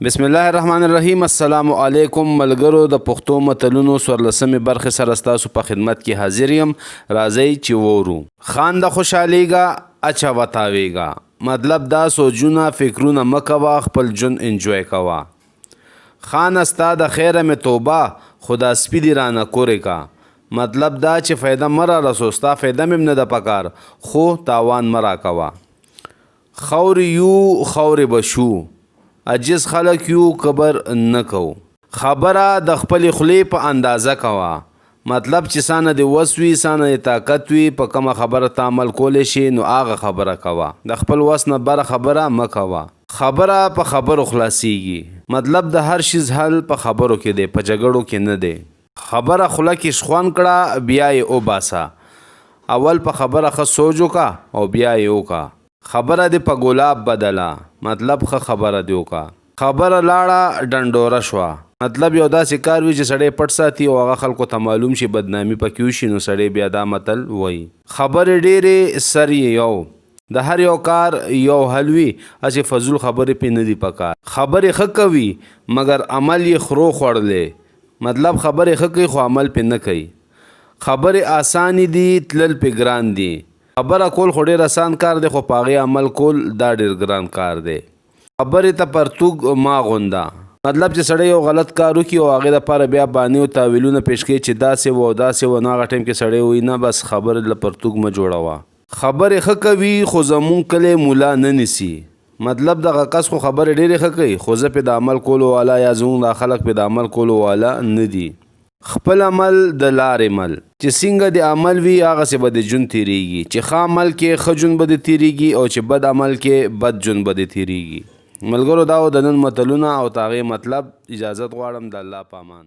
بسم الله الرحمن الرحیم. السلام علیکم ملګرو. د پښتو متلونو 14مې برخې سره ستاسو په خدمت کې حاضر یم. راځئ چې وورو. خان د خوشحالیږه اچه وتاویږه. مطلب دا سوچونه فکرونه مه کوه، خپل ژوند انجوی کوه. خانه ستا د خیره مې توبه، خو دا سپي دې رانه کورې کا. مطلب دا چې فایده مه را رسو، ستا فایده مې نه ده پکار، خو تاوان مه راکوه. خورې یو خورې به شو، عجز خلک یو کبر نه کو. خبره د خپلې خولې په اندازه کوه. مطلب چې سانه د وس وي، سانه د طاقت وي، په کومه خبره ته عمل کولی شي نو هغه خبره کوه. د خپل وس نه بره خبره مه کوه. خبره په خبرو خلاصیږي. مطلب د هر شیز حل په خبرو کې دی، په جګړو کې نه دی. خبره خوله کې شخوان کړه، بیا یې وباسه. اول په خبره ښه سوچ وکړه او بیا یې وکړه. خبره دې په ګلاب بدله، مطلب ښه خبره دې وکړه. خبره لاړه ډنډوره شوه. مطلب یو داسې کار وي چې سړی پټ ساتي او هغه خلکو ته معلوم شي، بدنامي پکې وشي، نو سړی بیا دا متل وایي. خبرې ډېرې سر یې یو، د هر یو کار یو حل وي، هسې فضول خبرې پې نه دي پکار. خبرې ښه کوي مګر عمل یې خرو خوړلی. مطلب خبرې ښه کوي خو عمل پې نه کوي. خبرې آسانې دي، تلل پې ګران دي. خبره کول خو ډېر آسان کار دی، خو په هغې عمل کول دا ډېر ګران کار دی. خبرې ته پرتوګ ما غونده. مطلب چې سړی یو غلط کار وکړي او هغې دپاره بیا بانې او تاویلونه پیش کوي چې داسې و او داسې و، نو هغه ټایم کې سړی وایي نه بس خبرې له پرتوګ مه جوړوه. خبرې ښه کوي خو زمونږ کلی مولا نه نیسي. مطلب دغه کس خو خبرې ډېرې ښه کوي، خو زه پې د عمل کولو والا یا زمونږ دا خلک پې د عمل کولو والا نه دي. خپل عمل د لارې مل، چې څنګه د عمل وي هغسې به د ژوند تېرېږي. چې ښه عمل کې ښه ژوند به دې تېرېږي او چې بد عمل کې بد ژوند به دې تېرېږي. ملګرو دا و د نن متلونه او د هغې مطلب. اجازت غواړم د الله په امان.